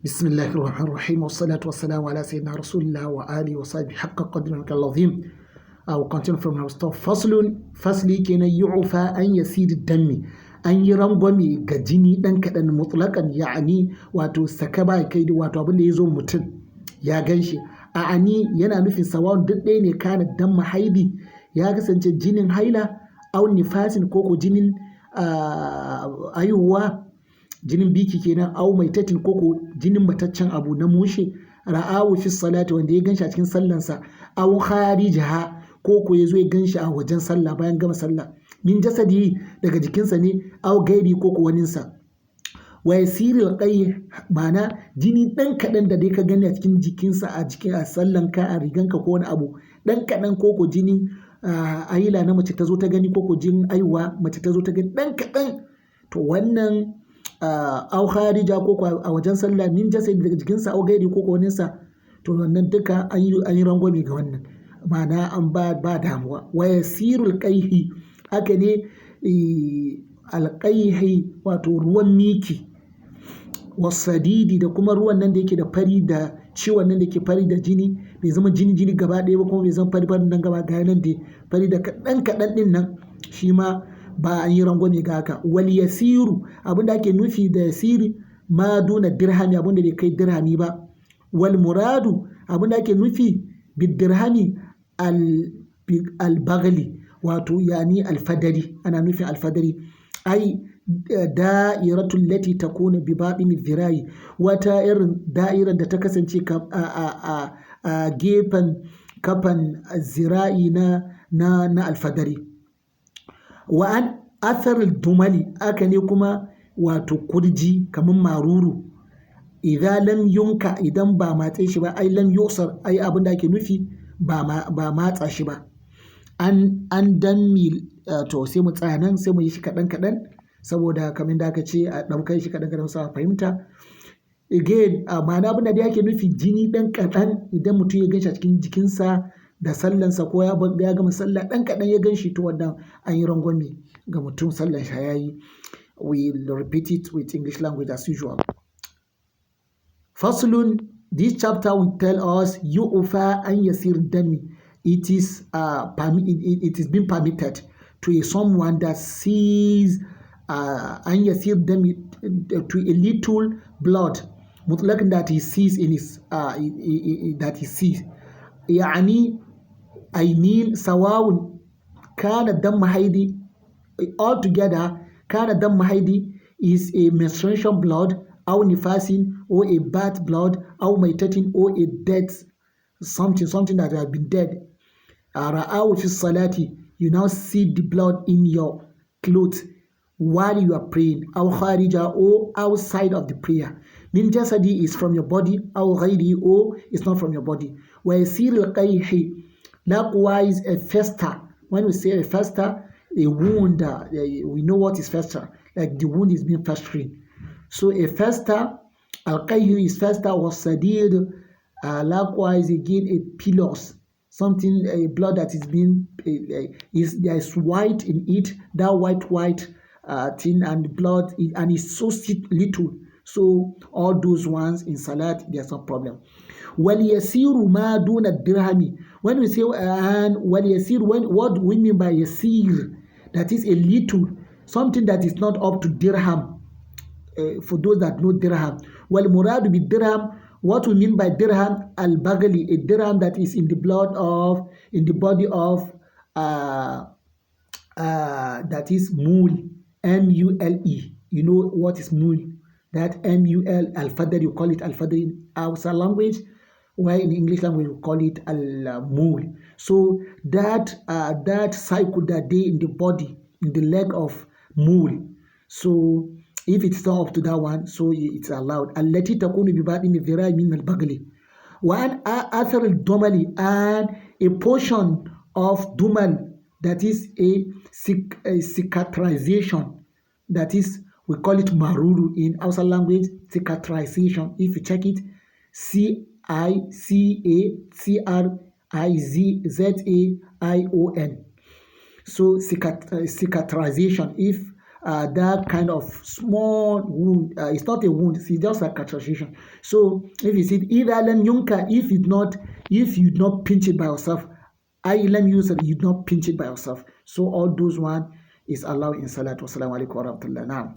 Bismillahirrahmanirrahim. Wassalatu wassalamu ala sayyidina Rasulillah wa alihi wa sahbihi haqqa qadrihi al-azim. I will continue from our stuff. Fasli kenan yu'fa an yasir dammi. An yi rangwame ga jini dan kadan mutlaqan ya'ani wato sakaba kai wato abin da yazo mutum ya ganshi. A'ani yana nufin sawan duk ɗaya ne kana dan haidi ya kasance jinin haila aw nifasin koko jinin ayuwa jinin biki kenan au mai tatin koko jinin mataccen abu na mushe ra'awu fi salati wanda ya ganshi a cikin sallansa au kharijaha koko yazo ya ganshi a wajen sallah bayan gama sallah min jasadi daga jikinsa ne au gairi koko waninsa wa yasiril qay mana jini dan kadan da dai ka gani a cikin jikinsa a jikin a sallanka a riganka ko wani abu dan kadan koko jinin ayila na mace ta zo ta gani koko jinin aiwa mace ta zo ta gani dan kadan to wannan au kharija ko a wajen sallah min jasadi daga jikinsa au gairi ko waninsa to wannan duka an yi rangwame ga wannan ma'ana an ba damuwa wa yasirul qaihi haka ne alqaihi wato ruwan miki wasadidi da kuma ruwan nan da yake da fari da ciwon nan da ke fari da jini bai zama jini gaba ɗaya ba kuma bai zama fari nan gaba ga nan da fari da kaɗan din nan shi ma ba an yi rangwame ga haka wal yasiru abinda ake nufi da yasiri ma duna dirhami abinda bai kai dirhami ba wal muradu abinda ake nufi bid dirhami al bagli wato yani alfadari ana nufin alfadari ai da'iratul lati takuna bi babin dhirai wata irin da'irar da ta kasance a gefen kafan zira'i na alfadari wa an athar dumali aka ne kuma wato kurji kamar maruru idan lam yunka idan ba matse shi ba ai lam yusar ai abin da ake nufi ba matsa shi ba an dammi to sai mu tsaya nan sai mu yi shi kaɗan saboda kamar da aka ce a ɗaukar shi kaɗan sa fahimta again ma'ana abin da ake nufi jini ɗan kaɗan idan mutum ya ganshi a cikin jikinsa da sallansa ko ya gama sallah ɗan kaɗan ya gan shi to wannan an yi rangwame ga mutum sallan shi ya yi. We repeat it with English language as usual. Faslun, this chapter will tell us yu'fa an yasir dami. It is been permitted to someone that sees an yasir dami to a little blood mutlaq that he sees in his that he sees. يعني I mean سواء كان دم حيض altogether كان دم حيض is a menstruation blood أو نفاس or a bath blood أو ميتة or a dead something that has been dead. رأوا في الصلاة, you now see the blood in your clothes while you are praying أو خارجة or outside of the prayer. من جسدي is from your body أو غيري or it's not from your body. ويصير القيح likewise a fester. When we say a fester, a wound, we know what is fester, like the wound is being festering. So a fester, al-qayhu is fester, or sadid, likewise again a pillows, something, a blood that is being, there's white in it, that white thing and blood, and it's so little. So all those ones in salat, there's no problem. وَلْيَسِيرُ مَا دُونَ الدِّرْهَمِ. When we say and وَلْيَسِيرُ, what we mean by yasir, that is a little, something that is not up to dirham. For those that know dirham. وَالْمُرَادُ بِالدِّرْهَمِ, what we mean by dirham, al-baghli, a dirham that is in the body of that is mule, M-U-L-E. You know what is mule? That M-U-L, al-fadr, you call it al-fadr in Hausa language, while in English language we call it al-mul. So that cycle that day in the body, in the leg of mule. So if it's not up to that one, so it's allowed. التي تكون بباطن الذراع من البغل. وأن أثر الدمل, and a portion of dumal, that is a cicatrization, that is, we call it maruru in Hausa language, cicatrization. If you check it, cicatrization. So cicatrization. If that kind of small wound. It's not a wound, it's just a castration. So if you see either lem yunka, if you not pinch it by yourself, let me use it, you not pinch it by yourself. So all those one is allowed in salat. Wassalamu alaikum warahmatullah. Now.